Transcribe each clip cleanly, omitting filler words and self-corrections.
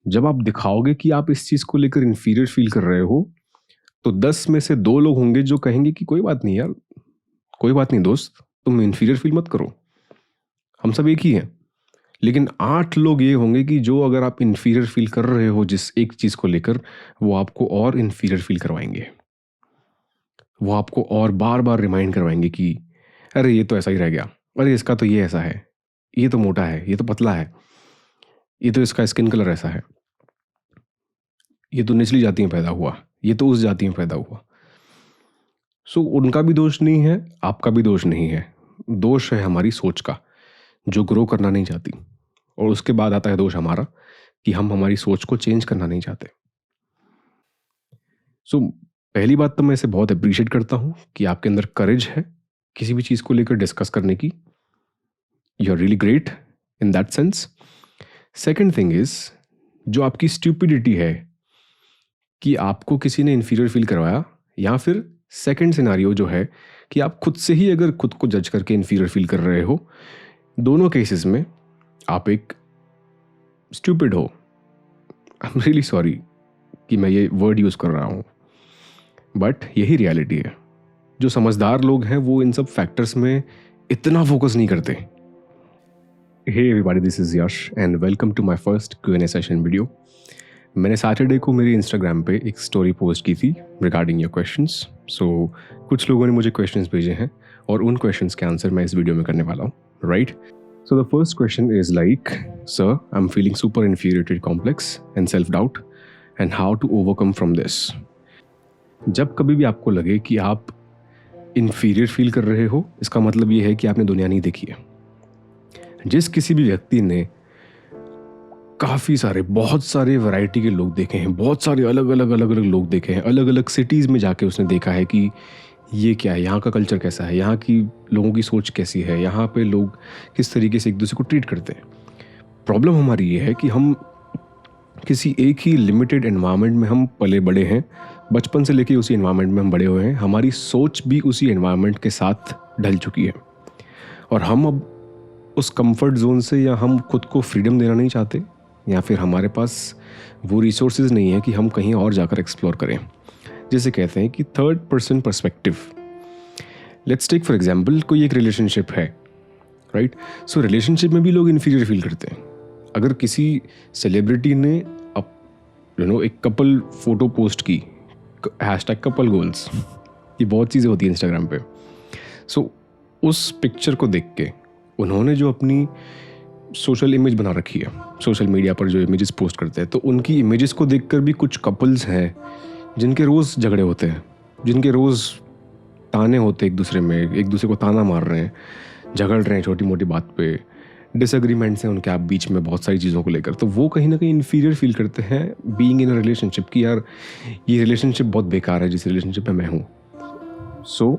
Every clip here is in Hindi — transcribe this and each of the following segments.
जब आप दिखाओगे कि आप इस चीज़ को लेकर इन्फीरियर फील कर रहे हो, तो 10 में से 2 लोग होंगे जो कहेंगे कि कोई बात नहीं यार, कोई बात नहीं दोस्त, तुम इन्फीरियर फील मत करो, हम सब एक ही हैं। लेकिन 8 लोग ये होंगे कि जो अगर आप इन्फीरियर फील कर रहे हो जिस एक चीज़ को लेकर, वो आपको और इन्फीरियर फील करवाएंगे। वो आपको और बार-बार रिमाइंड करवाएंगे कि अरे ये तो ऐसा ही रह गया, अरे इसका तो ये ऐसा है, ये तो मोटा है, ये तो पतला है, ये तो इसका स्किन कलर ऐसा है, ये तो निचली जाति में पैदा हुआ, ये तो उस जाति में पैदा हुआ। सो उनका भी दोष नहीं है, आपका भी दोष नहीं है। दोष है हमारी सोच का, जो ग्रो करना नहीं चाहती। और उसके बाद आता है दोष हमारा कि हम हमारी सोच को चेंज करना नहीं चाहते। सो पहली बात तो मैं इसे बहुत अप्रिशिएट करता हूँ कि आपके अंदर करेज है किसी भी चीज़ को लेकर डिस्कस करने की। You are really great in that sense. Second thing is, जो आपकी स्टूपिडिटी है कि आपको किसी ने इन्फीरियर फील करवाया, या फिर सेकेंड सिनारियो जो है कि आप खुद से ही अगर खुद को जज करके इन्फीरियर फील कर रहे हो, दोनों केसेस में आप एक स्टूपिड हो। आई एम रियली सॉरी कि मैं ये वर्ड यूज़ कर रहा हूँ, बट यही रियलिटी है। जो समझदार लोग हैं वो इन सब फैक्टर्स में इतना फोकस नहीं करते। Hey everybody, this is Yash and welcome to my first Q&A session video. मैंने सैटरडे को मेरे इंस्टाग्राम पे एक स्टोरी पोस्ट की थी रिगार्डिंग योर क्वेश्चंस। सो कुछ लोगों ने मुझे क्वेश्चंस भेजे हैं और उन क्वेश्चंस के आंसर मैं इस वीडियो में करने वाला हूँ, right? So the first question is like, sir I am feeling super inferiority complex and self doubt and how to overcome from this. जब कभी भी आपको लगे कि आप इन्फीरियर फील कर रहे हो, इसका मतलब ये है कि आपने दुनिया नहीं देखी है। जिस किसी भी व्यक्ति ने काफ़ी सारे, बहुत सारे वैरायटी के लोग देखे हैं, बहुत सारे अलग अलग लोग देखे हैं, अलग अलग सिटीज़ में जाके उसने देखा है कि ये क्या है, यहाँ का कल्चर कैसा है, यहाँ की लोगों की सोच कैसी है, यहाँ पे लोग किस तरीके से एक दूसरे को ट्रीट करते हैं। प्रॉब्लम हमारी ये है कि हम किसी एक ही लिमिटेड एनवायरनमेंट में हम पले बड़े हैं, बचपन से लेके उसी एनवायरनमेंट में हम बड़े हुए हैं, हमारी सोच भी उसी एनवायरनमेंट के साथ ढल चुकी है, और हम अब उस कंफर्ट जोन से, या हम खुद को फ्रीडम देना नहीं चाहते, या फिर हमारे पास वो रिसोर्सेज नहीं है कि हम कहीं और जाकर एक्सप्लोर करें। जिसे कहते हैं कि third person perspective. Let's take for example, कोई एक रिलेशनशिप है, राइट? सो रिलेशनशिप में भी लोग इन्फीरियर फील करते हैं। अगर किसी सेलिब्रिटी ने एक कपल फोटो पोस्ट की, हैशटैग कपल गोल्स, ये बहुत चीज़ें होती हैं इंस्टाग्राम पे। सो उस पिक्चर को देख के उन्होंने जो अपनी सोशल इमेज बना रखी है, सोशल मीडिया पर जो इमेजेस पोस्ट करते हैं, तो उनकी इमेजेस को देखकर भी कुछ कपल्स हैं जिनके रोज़ झगड़े होते हैं, जिनके रोज़ ताने होते हैं, एक दूसरे में, एक दूसरे को ताना मार रहे हैं, झगड़ रहे हैं छोटी मोटी बात पे, डिसएग्रीमेंट्स हैं उनके आप बीच में बहुत सारी चीज़ों को लेकर। तो वो कहीं ना कहीं इन्फीरियर फील करते हैं बीइंग इन अ रिलेशनशिप, कि यार ये रिलेशनशिप बहुत बेकार है जिस रिलेशनशिप में मैं हूँ। सो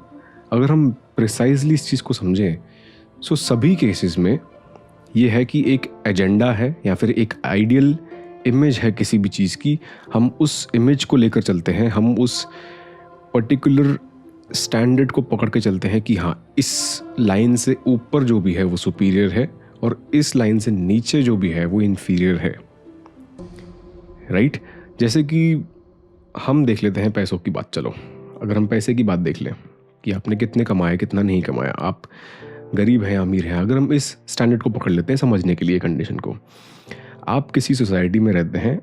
अगर हम प्रिसाइजली इस चीज़ को समझें, सो सभी केसेस में ये है कि एक एजेंडा है या फिर एक आइडियल इमेज है किसी भी चीज़ की, हम उस इमेज को लेकर चलते हैं, हम उस पर्टिकुलर स्टैंडर्ड को पकड़ के चलते हैं कि हाँ, इस लाइन से ऊपर जो भी है वो सुपीरियर है और इस लाइन से नीचे जो भी है वो इन्फीरियर है, राइट? जैसे कि हम देख लेते हैं पैसों की बात। चलो, अगर हम पैसे की बात देख लें कि आपने कितने कमाए, कितना नहीं कमाया, आप गरीब हैं, अमीर हैं, अगर हम इस स्टैंडर्ड को पकड़ लेते हैं समझने के लिए कंडीशन को, आप किसी सोसाइटी में रहते हैं,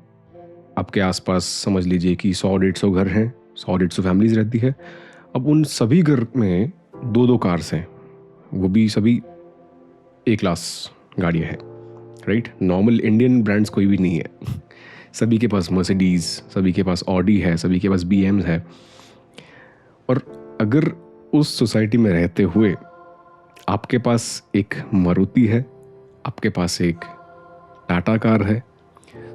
आपके आसपास समझ लीजिए कि 100-150 घर हैं, 100-150 फैमिलीज रहती है। अब उन सभी घर में 2-2 कार्स हैं, वो भी सभी ए क्लास गाड़ियाँ हैं, राइट? नॉर्मल इंडियन ब्रांड्स कोई भी नहीं है। सभी के पास मर्सिडीज़, सभी के पास ऑडी है, सभी के पास BMs है। और अगर उस सोसाइटी में रहते हुए आपके पास एक मारुति है, आपके पास एक टाटा कार है,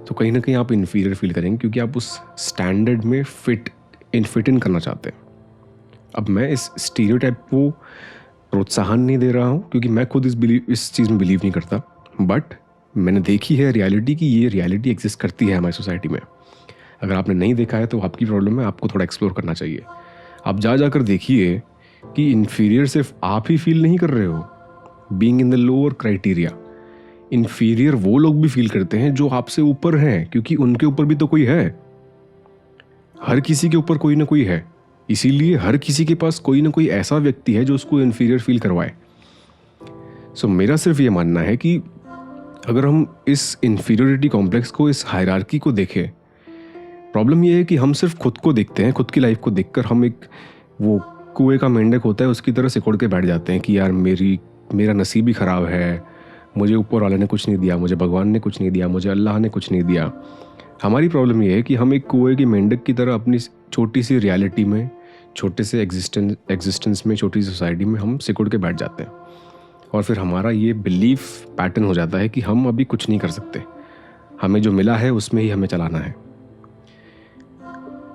तो कहीं ना कहीं आप इन्फीरियर फील करेंगे, क्योंकि आप उस स्टैंडर्ड में फिट इन करना चाहते हैं। अब मैं इस स्टीरियोटाइप को प्रोत्साहन नहीं दे रहा हूँ, क्योंकि मैं खुद इस चीज़ में बिलीव नहीं करता, बट मैंने देखी है रियलिटी कि ये रियलिटी एग्जिस्ट करती है हमारी सोसाइटी में। अगर आपने नहीं देखा है तो आपकी प्रॉब्लम है, आपको थोड़ा एक्सप्लोर करना चाहिए। आप जाकर देखिए कि इन्फीरियर सिर्फ आप ही फील नहीं कर रहे हो, being in the lower criteria, inferior वो लोग भी फील करते हैं जो आपसे ऊपर हैं, क्योंकि उनके ऊपर भी तो कोई है। हर किसी के ऊपर कोई ना कोई है, इसीलिए हर किसी के पास कोई ना कोई ऐसा व्यक्ति है जो उसको इन्फीरियर फील करवाए। सो मेरा सिर्फ ये मानना है कि अगर हम इस इन्फीरियरिटी कॉम्प्लेक्स को, इस हायरार्की को देखें, प्रॉब्लम ये है कि हम सिर्फ खुद को देखते हैं, खुद की लाइफ को देखकर हम एक वो कुएं का मेंढक होता है उसकी तरह सिकुड़ के बैठ जाते हैं कि यार मेरा नसीब ही ख़राब है, मुझे ऊपर वाले ने कुछ नहीं दिया, मुझे भगवान ने कुछ नहीं दिया, मुझे अल्लाह ने कुछ नहीं दिया। हमारी प्रॉब्लम ये है कि हम एक कुएं की मेंढक की तरह अपनी छोटी सी रियलिटी में, छोटे से एग्जिस्टेंस में, छोटी सी सोसाइटी में हम सिकुड़ के बैठ जाते हैं, और फिर हमारा ये बिलीफ पैटर्न हो जाता है कि हम अभी कुछ नहीं कर सकते, हमें जो मिला है उसमें ही हमें चलाना है।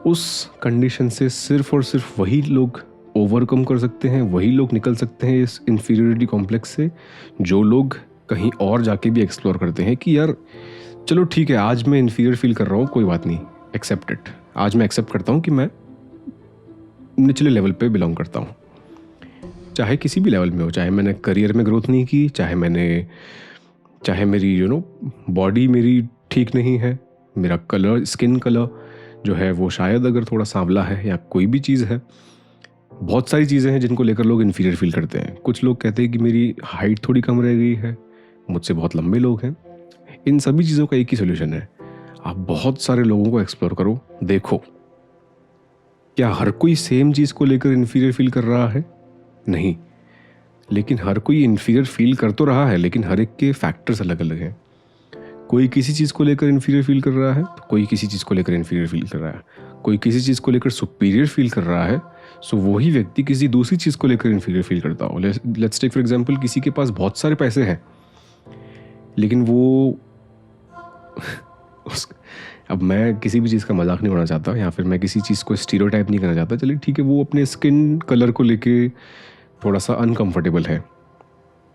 उस कंडीशन से सिर्फ और सिर्फ वही लोग ओवरकम कर सकते हैं, वही लोग निकल सकते हैं इस इन्फीरियरिटी कॉम्प्लेक्स से, जो लोग कहीं और जाके भी एक्सप्लोर करते हैं कि यार चलो ठीक है, आज मैं इन्फीरियर फील कर रहा हूँ, कोई बात नहीं, एक्सेप्ट इट। आज मैं एक्सेप्ट करता हूँ कि मैं निचले लेवल पे बिलोंग करता हूँ, चाहे किसी भी लेवल में हो, चाहे मैंने करियर में ग्रोथ नहीं की, चाहे मेरी बॉडी मेरी ठीक नहीं है, मेरा कलर, स्किन कलर जो है वो शायद अगर थोड़ा सांवला है, या कोई भी चीज़ है। बहुत सारी चीज़ें हैं जिनको लेकर लोग इन्फीरियर फील करते हैं। कुछ लोग कहते हैं कि मेरी हाइट थोड़ी कम रह गई है, मुझसे बहुत लंबे लोग हैं। इन सभी चीज़ों का एक ही सोल्यूशन है, आप बहुत सारे लोगों को एक्सप्लोर करो, देखो क्या हर कोई सेम चीज़ को लेकर इन्फीरियर फील कर रहा है? नहीं, लेकिन हर कोई इन्फीरियर फील कर तो रहा है, लेकिन हर एक के फैक्टर्स अलग अलग हैं। कोई किसी चीज़ को लेकर इन्फीरियर फील कर रहा है, तो कोई किसी चीज़ को लेकर इन्फीरियर फील कर रहा है, कोई किसी चीज़ को लेकर सुपीरियर फील कर रहा है, सो वही व्यक्ति किसी दूसरी चीज़ को लेकर इन्फीरियर फील करता हो। लेट्स टेक फॉर एग्जांपल, किसी के पास बहुत सारे पैसे हैं, लेकिन वो अब मैं किसी भी चीज़ का मजाक नहीं उड़ाना चाहता, या फिर मैं किसी चीज़ को स्टीरियोटाइप नहीं करना चाहता, चलिए ठीक है, वो अपने स्किन कलर को लेके थोड़ा सा अनकंफर्टेबल है,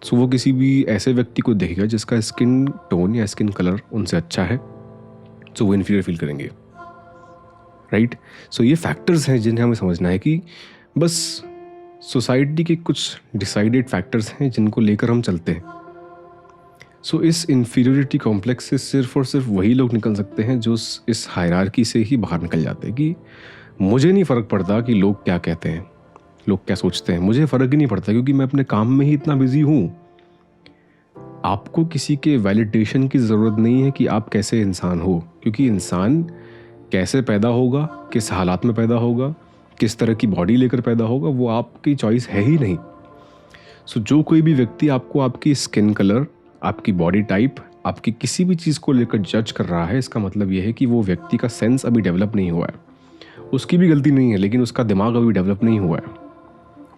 सो वो किसी भी ऐसे व्यक्ति को देखेगा जिसका स्किन टोन या स्किन कलर उनसे अच्छा है, सो वो इन्फीरियर फील करेंगे, राइट। सो ये फैक्टर्स हैं जिन्हें हमें समझना है कि बस सोसाइटी के कुछ डिसाइडेड फैक्टर्स हैं जिनको लेकर हम चलते हैं। सो इस इन्फीरियरिटी कॉम्प्लेक्स से सिर्फ और सिर्फ वही लोग निकल सकते हैं जो इस हायरार्की से ही बाहर निकल जाते हैं कि मुझे नहीं फ़र्क पड़ता कि लोग क्या कहते हैं, लोग क्या सोचते हैं, मुझे फ़र्क ही नहीं पड़ता, क्योंकि मैं अपने काम में ही इतना बिजी हूँ। आपको किसी के वैलिडेशन की ज़रूरत नहीं है कि आप कैसे इंसान हो, क्योंकि इंसान कैसे पैदा होगा, किस हालात में पैदा होगा, किस तरह की बॉडी लेकर पैदा होगा, वो आपकी चॉइस है ही नहीं। सो जो कोई भी व्यक्ति आपको आपकी स्किन कलर, आपकी बॉडी टाइप, आपकी किसी भी चीज़ को लेकर जज कर रहा है, इसका मतलब यह है कि वो व्यक्ति का सेंस अभी डेवलप नहीं हुआ है। उसकी भी गलती नहीं है, लेकिन उसका दिमाग अभी डेवलप नहीं हुआ है,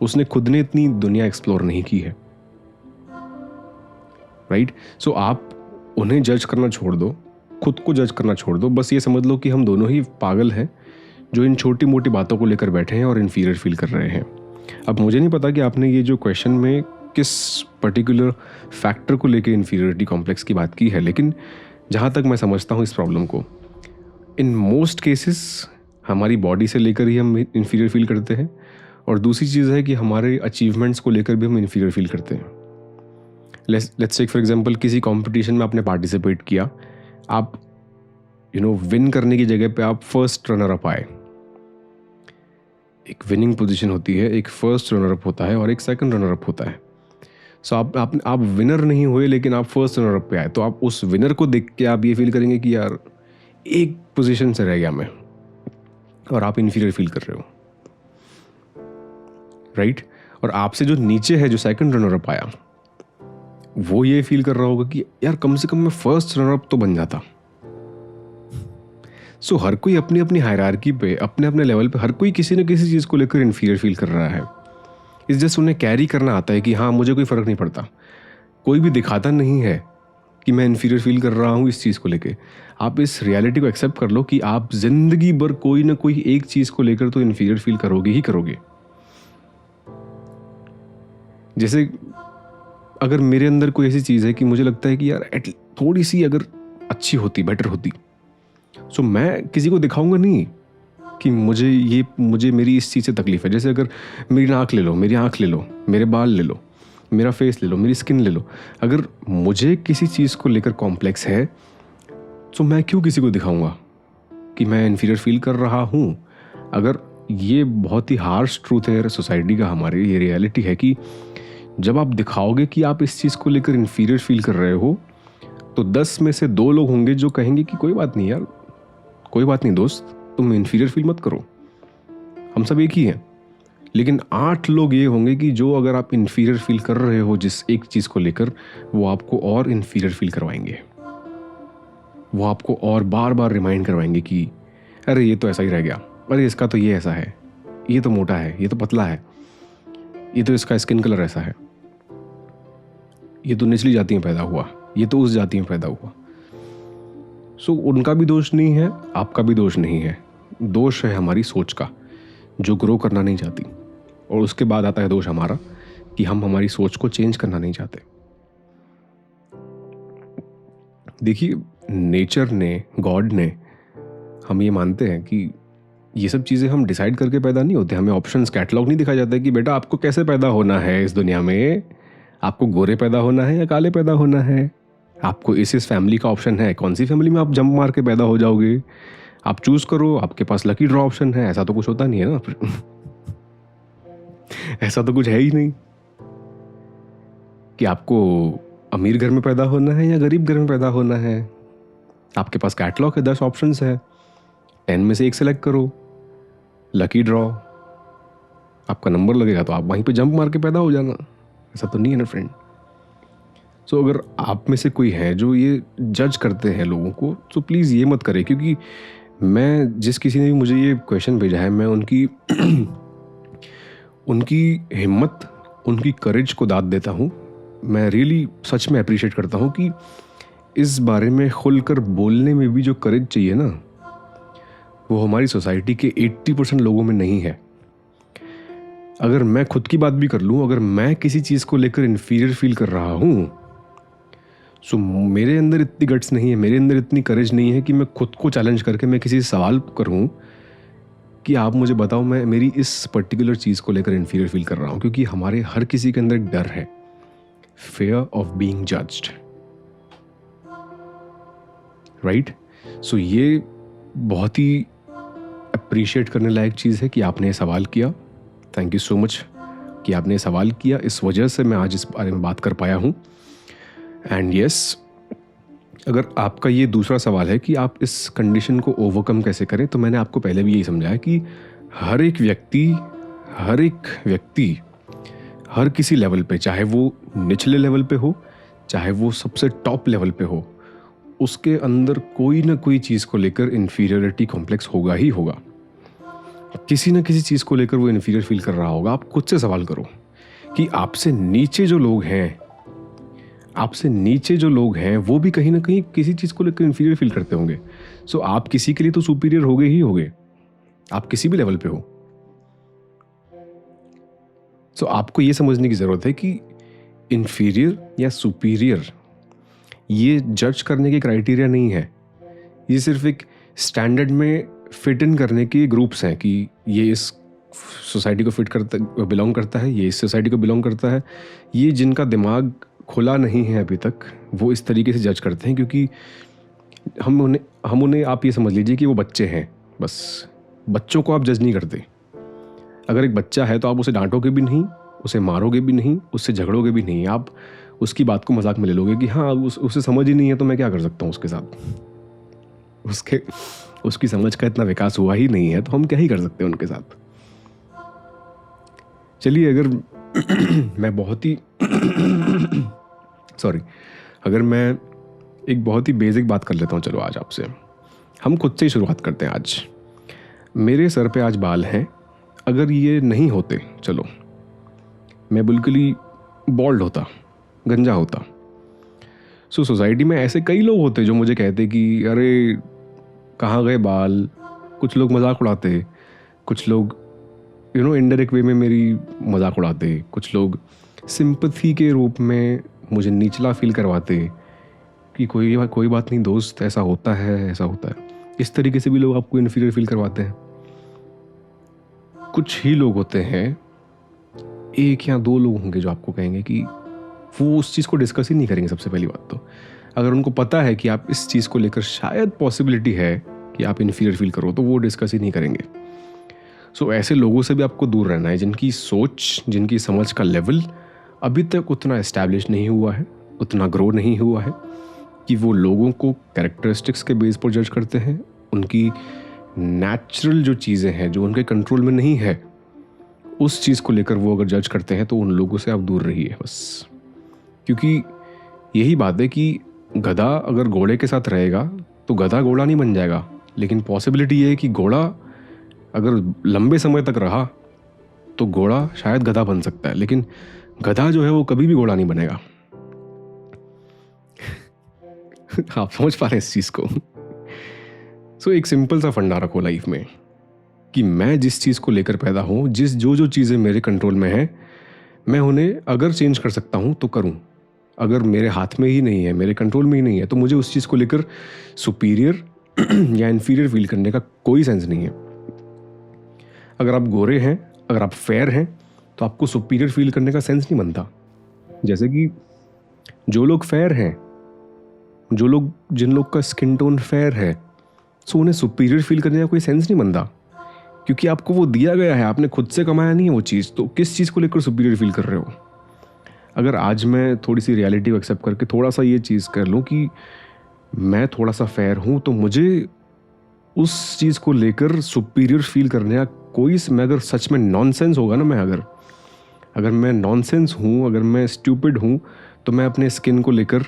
उसने खुद ने इतनी दुनिया एक्सप्लोर नहीं की है, राइट। सो आप उन्हें जज करना छोड़ दो, खुद को जज करना छोड़ दो, बस ये समझ लो कि हम दोनों ही पागल हैं जो इन छोटी मोटी बातों को लेकर बैठे हैं और इन्फीरियर फील कर रहे हैं। अब मुझे नहीं पता कि आपने ये जो क्वेश्चन में किस पर्टिकुलर फैक्टर को लेकर इन्फीरियरिटी कॉम्प्लेक्स की बात की है, लेकिन जहाँ तक मैं समझता हूँ इस प्रॉब्लम को, इन मोस्ट केसेस हमारी बॉडी से लेकर ही हम इन्फीरियर फील करते हैं, और दूसरी चीज़ है कि हमारे अचीवमेंट्स को लेकर भी हम इन्फीरियर फील करते हैं। लेट्स टेक फॉर एग्जांपल, किसी कंपटीशन में आपने पार्टिसिपेट किया, आप विन करने की जगह पे आप फर्स्ट रनर अप आए। एक विनिंग पोजीशन होती है, एक फर्स्ट रनर अप होता है और एक सेकंड रनर अप होता है। सो आप विनर नहीं हुए, लेकिन आप फर्स्ट रनर अप पे आए, तो आप उस विनर को देख के आप ये फील करेंगे कि यार एक पोजीशन से रह गया मैं, और आप इन्फीरियर फील कर रहे हो, राइट। और आपसे जो नीचे है, जो सेकंड रनर अप आया, वो ये फील कर रहा होगा कि यार कम से कम मैं फर्स्ट रनर अप तो बन जाता। सो हर कोई अपनी अपनी हायरार्की पे, अपने अपने लेवल पे, हर कोई किसी न किसी चीज़ को लेकर इन्फीरियर फील कर रहा है। इस जस्ट उन्हें कैरी करना आता है कि हाँ, मुझे कोई फ़र्क नहीं पड़ता। कोई भी दिखाता नहीं है कि मैं इन्फीरियर फील कर रहा हूँ इस चीज़ को लेके। आप इस रियलिटी को एक्सेप्ट कर लो कि आप जिंदगी भर कोई ना कोई एक चीज़ को लेकर तो इन्फीरियर फील करोगे ही करोगे। जैसे अगर मेरे अंदर कोई ऐसी चीज़ है कि मुझे लगता है कि यार थोड़ी सी अगर अच्छी होती, बेटर होती, सो मैं किसी को दिखाऊंगा नहीं कि मुझे मेरी इस चीज़ से तकलीफ है। जैसे अगर मेरी नाक ले लो, मेरी आँख ले लो, मेरे बाल ले लो, मेरा फेस ले लो, मेरी स्किन ले लो, अगर मुझे किसी चीज़ को लेकर कॉम्प्लेक्स है तो मैं क्यों किसी को दिखाऊंगा कि मैं इन्फीरियर फील कर रहा हूँ? अगर ये बहुत ही हार्श ट्रूथ है सोसाइटी का, हमारे ये रियलिटी है कि जब आप दिखाओगे कि आप इस चीज़ को लेकर इन्फीरियर फील कर रहे हो तो 10 में से 2 लोग होंगे जो कहेंगे कि कोई बात नहीं यार, कोई बात नहीं दोस्त, तुम इन्फीरियर फील मत करो, हम सब एक ही हैं। लेकिन 8 लोग ये होंगे कि जो अगर आप इन्फीरियर फील कर रहे हो जिस एक चीज़ को लेकर, वो आपको और इन्फीरियर फील करवाएंगे, वो आपको और बार बार रिमाइंड करवाएंगे कि अरे ये तो ऐसा ही रह गया, अरे इसका तो ये ऐसा है, ये तो मोटा है, ये तो पतला है, ये तो इसका स्किन कलर ऐसा है, ये तो निचली जाति में पैदा हुआ, ये तो उस जाति में पैदा हुआ। सो उनका भी दोष नहीं है, आपका भी दोष नहीं है, दोष है हमारी सोच का जो ग्रो करना नहीं चाहती। और उसके बाद आता है दोष हमारा कि हम हमारी सोच को चेंज करना नहीं चाहते। देखिए, नेचर ने, गॉड ने, हम ये मानते हैं कि ये सब चीज़ें हम डिसाइड करके पैदा नहीं होते, हमें ऑप्शंस कैटलॉग नहीं दिखाया जाता है कि बेटा आपको कैसे पैदा होना है इस दुनिया में, आपको गोरे पैदा होना है या काले पैदा होना है, आपको इस फैमिली का ऑप्शन है, कौन सी फैमिली में आप जंप मार के पैदा हो जाओगे, आप चूज करो, आपके पास लकी ड्रॉ ऑप्शन है। ऐसा तो कुछ होता नहीं है ना ऐसा तो कुछ है ही नहीं कि आपको अमीर घर में पैदा होना है या गरीब घर में पैदा होना है। आपके पास कैटलॉग है, 10 ऑप्शंस है, 10 में से एक सेलेक्ट करो, लकी ड्रॉ, आपका नंबर लगेगा तो आप वहीं पे जंप मार के पैदा हो जाना। ऐसा तो नहीं है ना फ्रेंड। सो अगर आप में से कोई है जो ये जज करते हैं लोगों को, तो प्लीज़ ये मत करें, क्योंकि मैं, जिस किसी ने भी मुझे ये क्वेश्चन भेजा है, मैं उनकी उनकी हिम्मत, उनकी करेज को दाद देता हूँ। मैं रियली सच में अप्रिशिएट करता हूँ कि इस बारे में खुलकर बोलने में भी जो करेज चाहिए ना, वो हमारी सोसाइटी के 80% लोगों में नहीं है। अगर मैं खुद की बात भी कर लूँ, अगर मैं किसी चीज़ को लेकर इन्फीरियर फील कर रहा हूँ, सो मेरे अंदर इतनी गट्स नहीं है, मेरे अंदर इतनी करेज नहीं है कि मैं खुद को चैलेंज करके मैं किसी से सवाल करूँ कि आप मुझे बताओ मैं मेरी इस पर्टिकुलर चीज़ को लेकर इन्फीरियर फील कर रहा हूँ। क्योंकि हमारे हर किसी के अंदर एक डर है, fear of being judged, right. So ये बहुत ही अप्रिशिएट करने लायक चीज़ है कि आपने ये सवाल किया। थैंक यू सो मच कि आपने सवाल किया, इस वजह से मैं आज इस बारे में बात कर पाया हूँ। एंड यस, अगर आपका ये दूसरा सवाल है कि आप इस कंडीशन को ओवरकम कैसे करें, तो मैंने आपको पहले भी यही समझाया कि हर एक व्यक्ति हर किसी लेवल पे, चाहे वो निचले लेवल पे हो, चाहे वो सबसे टॉप लेवल पे हो, उसके अंदर कोई ना कोई चीज़ को लेकर इन्फीरियरिटी कॉम्प्लेक्स होगा ही होगा। किसी ना किसी चीज़ को लेकर वो इन्फीरियर फील कर रहा होगा। आप खुद से सवाल करो कि आपसे नीचे जो लोग हैं वो भी कहीं ना कहीं किसी चीज़ को लेकर इन्फीरियर फील करते होंगे। सो आप किसी के लिए तो सुपीरियर होगे ही होगे, आप किसी भी लेवल पे हो। सो आपको ये समझने की ज़रूरत है कि इन्फीरियर या सुपीरियर ये जज करने के क्राइटेरिया नहीं है, ये सिर्फ एक स्टैंडर्ड में फिट इन करने के ग्रुप्स हैं कि ये इस सोसाइटी को बिलोंग करता है, ये इस सोसाइटी को बिलोंग करता है। ये जिनका दिमाग खुला नहीं है अभी तक, वो इस तरीके से जज करते हैं, क्योंकि हम उन्हें आप ये समझ लीजिए कि वो बच्चे हैं। बस बच्चों को आप जज नहीं करते। अगर एक बच्चा है तो आप उसे डांटोगे भी नहीं, उसे मारोगे भी नहीं, उससे झगड़ोगे भी नहीं, आप उसकी बात को मजाक में ले लोगे कि हाँ उसे समझ ही नहीं है तो मैं क्या कर सकता हूँ उसके साथ, उसकी समझ का इतना विकास हुआ ही नहीं है तो हम क्या ही कर सकते हैं उनके साथ। चलिए, अगर मैं बहुत ही अगर मैं एक बहुत ही बेसिक बात कर लेता हूँ, चलो आज आपसे हम खुद से ही शुरुआत करते हैं। आज मेरे सर पे आज बाल हैं, अगर ये नहीं होते, चलो मैं बिल्कुल ही बॉल्ड होता, गंजा होता। सो सोसाइटी में ऐसे कई लोग होते जो मुझे कहते कि अरे कहाँ गए बाल। कुछ लोग मजाक उड़ाते, कुछ लोग इनडायरेक्ट वे में मेरी मजाक उड़ाते, कुछ लोग सिंपैथी के रूप में मुझे नीचला फील करवाते कि कोई बात नहीं दोस्त, ऐसा होता है। इस तरीके से भी लोग आपको इन्फीरियर फील करवाते हैं। कुछ ही लोग होते हैं, 1 या 2 लोग होंगे जो आपको कहेंगे कि वो उस चीज़ को डिस्कस ही नहीं करेंगे। सबसे पहली बात तो अगर उनको पता है कि आप इस चीज़ को लेकर शायद पॉसिबिलिटी है कि आप इन्फीरियर फील करो, तो वो डिस्कस ही नहीं करेंगे। सो ऐसे लोगों से भी आपको दूर रहना है जिनकी सोच, जिनकी समझ का लेवल अभी तक उतना इस्टेब्लिश नहीं हुआ है, उतना ग्रो नहीं हुआ है कि वो लोगों को कैरेक्टरिस्टिक्स के बेस पर जज करते हैं। उनकी नेचुरल जो चीज़ें हैं जो उनके कंट्रोल में नहीं है, उस चीज़ को लेकर वो अगर जज करते हैं तो उन लोगों से आप दूर रहिए बस। क्योंकि यही बात है कि गधा अगर घोड़े के साथ रहेगा तो गधा घोड़ा नहीं बन जाएगा, लेकिन पॉसिबिलिटी ये है कि घोड़ा अगर लंबे समय तक रहा तो घोड़ा शायद गधा बन सकता है, लेकिन गधा जो है वो कभी भी घोड़ा नहीं बनेगा। आप समझ पा रहे हैं इस चीज़ को? सो एक सिंपल सा फंडा रखो लाइफ में कि मैं जिस चीज़ को लेकर पैदा हूँ, जो चीज़ें मेरे कंट्रोल में हैं, मैं उन्हें अगर चेंज कर सकता हूँ तो करूँ। अगर मेरे हाथ में ही नहीं है, मेरे कंट्रोल में ही नहीं है, तो मुझे उस चीज़ को लेकर सुपीरियर या इन्फीरियर फील करने का कोई सेंस नहीं है। अगर आप गोरे हैं, अगर आप फेयर हैं, तो आपको सुपीरियर फील करने का सेंस नहीं बनता। जैसे कि जो लोग फेयर हैं, जिन लोग का स्किन टोन फेयर है, सो उन्हें सुपीरियर फील करने का कोई सेंस नहीं बनता, क्योंकि आपको वो दिया गया है, आपने खुद से कमाया नहीं है वो चीज़। तो किस चीज़ को लेकर सुपीरियर फील कर रहे हो? अगर आज मैं थोड़ी सी रियलिटी को एक्सेप्ट करके थोड़ा सा ये चीज़ कर लूँ कि मैं थोड़ा सा फेयर हूँ, तो मुझे उस चीज़ को लेकर सुपीरियर फील करने का कोई, मैं अगर सच में नॉनसेंस होगा ना, मैं अगर मैं नॉनसेंस हूँ, अगर मैं स्टूपिड हूँ, तो मैं अपने स्किन को लेकर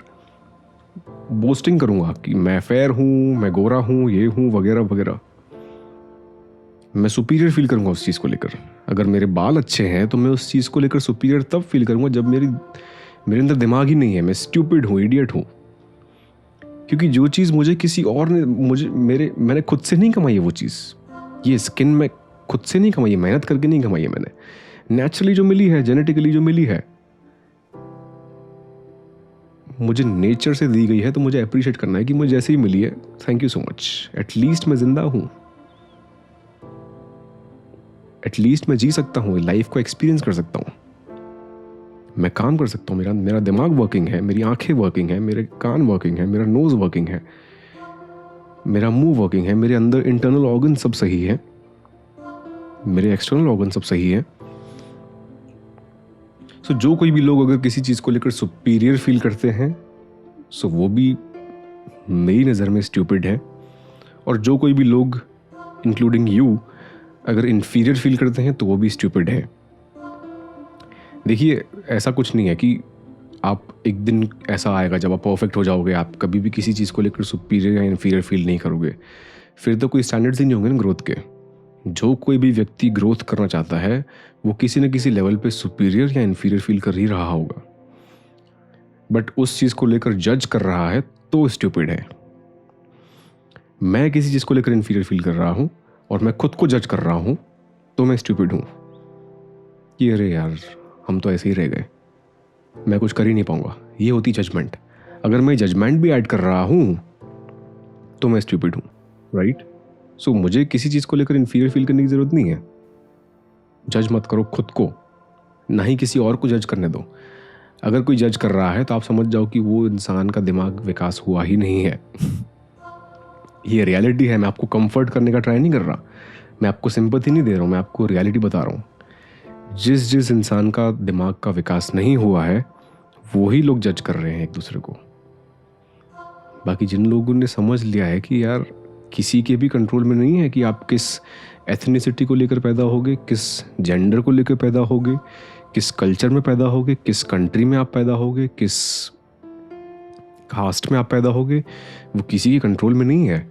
बोस्टिंग करूँगा कि मैं फेयर हूँ, मैं गोरा हूँ, ये हूँ, वगैरह वगैरह। मैं सुपीरियर फील करूँगा उस चीज़ को लेकर। अगर मेरे बाल अच्छे हैं तो मैं उस चीज़ को लेकर सुपीरियर तब फील करूँगा जब मेरे अंदर दिमाग ही नहीं है, मैं स्टूपिड हूँ, इडियट हूँ। क्योंकि जो चीज़ मुझे किसी और ने मैंने खुद से नहीं कमाई है वो चीज़। ये स्किन मैं खुद से नहीं कमाई है, मेहनत करके नहीं कमाई है मैंने, नेचुरली जो मिली है, जेनेटिकली जो मिली है, मुझे नेचर से दी गई है। तो मुझे अप्रिशिएट करना है कि मुझे जैसे ही मिली है, thank you so much. At least मैं जिंदा हूँ, एटलीस्ट मैं जी सकता हूँ, लाइफ को एक्सपीरियंस कर सकता हूँ, मैं काम कर सकता हूँ, मेरा दिमाग वर्किंग है, मेरी आंखें वर्किंग है, मेरे कान वर्किंग है, मेरा नोज वर्किंग है, मेरा मुंह वर्किंग है, मेरे अंदर इंटरनल ऑर्गन सब सही है, मेरे एक्सटर्नल ऑर्गन सब सही है। सो जो कोई भी लोग अगर किसी चीज़ को लेकर सुपीरियर फील करते हैं, सो वो भी मेरी नज़र में स्टूपिड है। और जो कोई भी लोग इंक्लूडिंग यू अगर इन्फीरियर फील करते हैं तो वो भी स्टूपिड है। देखिए, ऐसा कुछ नहीं है कि आप एक दिन ऐसा आएगा जब आप परफेक्ट हो जाओगे, आप कभी भी किसी चीज़ को लेकर सुपीरियर या इन्फीरियर फील नहीं करोगे। फिर तो कोई स्टैंडर्ड्स ही नहीं होंगे ना ग्रोथ के। जो कोई भी व्यक्ति ग्रोथ करना चाहता है वो किसी न किसी लेवल पे सुपीरियर या इन्फीरियर फील कर ही रहा होगा, बट उस चीज़ को लेकर जज कर रहा है तो स्टूपिड है। मैं किसी चीज़ को लेकर इन्फीरियर फील कर रहा हूँ और मैं खुद को जज कर रहा हूँ तो मैं स्टूपिड हूँ कि अरे यार, हम तो ऐसे ही रह गए, मैं कुछ कर ही नहीं पाऊंगा। ये होती जजमेंट। अगर मैं जजमेंट भी ऐड कर रहा हूँ तो मैं स्टूपिड हूँ, राइट? सो मुझे किसी चीज़ को लेकर इन्फीरियर फील करने की ज़रूरत नहीं है। जज मत करो खुद को, ना ही किसी और को जज करने दो। अगर कोई जज कर रहा है तो आप समझ जाओ कि वो इंसान का दिमाग विकास हुआ ही नहीं है। ये रियलिटी है। मैं आपको कंफर्ट करने का ट्राई नहीं कर रहा, मैं आपको सिंपैथी नहीं दे रहा हूँ, मैं आपको रियलिटी बता रहा हूँ। जिस इंसान का दिमाग का विकास नहीं हुआ है वही लोग जज कर रहे हैं एक दूसरे को। बाकी जिन लोगों ने समझ लिया है कि यार किसी के भी कंट्रोल में नहीं है कि आप किस एथनिसिटी को लेकर पैदा होगे, किस जेंडर को लेकर पैदा होगे, किस कल्चर में पैदा होगे, किस कंट्री में आप पैदा होगे, किस कास्ट में आप पैदा होगे, वो किसी के कंट्रोल में नहीं है।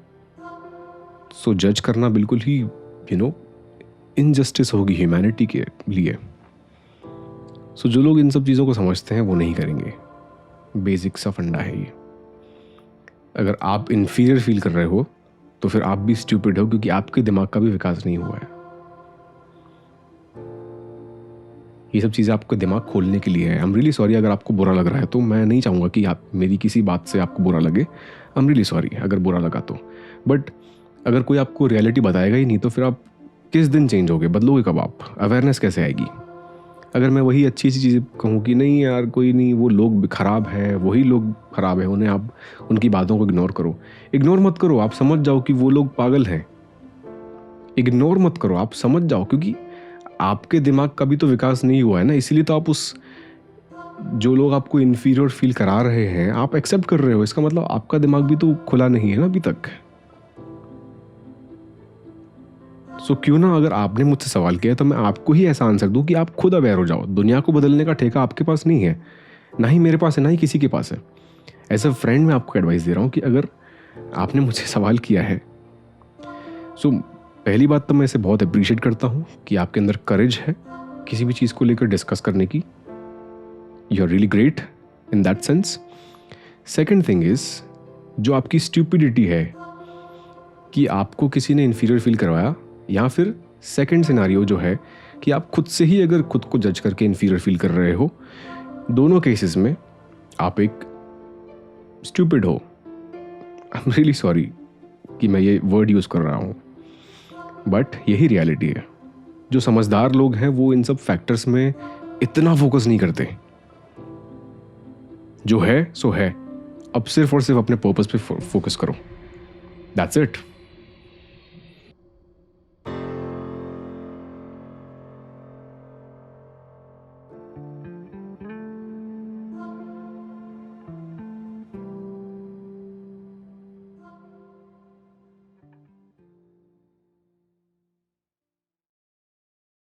सो जज करना बिल्कुल ही इनजस्टिस होगी ह्यूमैनिटी के लिए। सो जो लोग इन सब चीज़ों को समझते हैं वो नहीं करेंगे। बेसिक सा फंडा है ये। अगर आप इन्फीरियर फील कर रहे हो तो फिर आप भी स्टूपिड हो, क्योंकि आपके दिमाग का भी विकास नहीं हुआ है। ये सब चीज़ें आपको दिमाग खोलने के लिए है। आई एम रियली सॉरी अगर आपको बुरा लग रहा है, तो मैं नहीं चाहूँगा कि आप मेरी किसी बात से आपको बुरा लगे। आई एम रियली सॉरी अगर बुरा लगा तो। बट अगर कोई आपको रियलिटी बताएगा ही नहीं तो फिर आप किस दिन चेंज होगे, बदलोगे कब आप? अवेयरनेस कैसे आएगी? अगर मैं वही अच्छी सी चीज़ें कहूँ कि नहीं यार कोई नहीं, वो लोग ख़राब हैं, वही लोग ख़राब हैं, उन्हें आप उनकी बातों को इग्नोर करो। इग्नोर मत करो, आप समझ जाओ कि वो लोग पागल हैं। इग्नोर मत करो, आप समझ जाओ, क्योंकि आपके दिमाग का भी तो विकास नहीं हुआ है ना, इसीलिए तो आप उस जो लोग आपको इन्फीरियर फील करा रहे हैं आप एक्सेप्ट कर रहे हो। इसका मतलब आपका दिमाग भी तो खुला नहीं है ना अभी तक। सो क्यों ना, अगर आपने मुझसे सवाल किया तो मैं आपको ही ऐसा आंसर दूं कि आप खुद अवेयर हो जाओ। दुनिया को बदलने का ठेका आपके पास नहीं है, ना ही मेरे पास है, ना ही किसी के पास है। एज अ फ्रेंड मैं आपको एडवाइस दे रहा हूँ कि अगर आपने मुझसे सवाल किया है, सो पहली बात तो मैं इसे बहुत अप्रिशिएट करता हूँ कि आपके अंदर करेज है किसी भी चीज़ को लेकर डिस्कस करने की। You are really great in that sense. Second thing is, जो आपकी स्टूपिडिटी है कि आपको किसी ने इन्फीरियर फील करवाया, या फिर सेकंड सिनारियो जो है कि आप खुद से ही अगर खुद को जज करके इन्फीरियर फील कर रहे हो, दोनों केसेस में आप एक स्टूपिड हो। आई एम रियली सॉरी कि मैं ये वर्ड यूज़ कर रहा हूँ, बट यही रियलिटी है। जो समझदार लोग हैं वो इन सब फैक्टर्स में इतना फोकस नहीं करते। जो है सो है, अब सिर्फ और सिर्फ अपने पर्पस पे फोकस करो। That's it.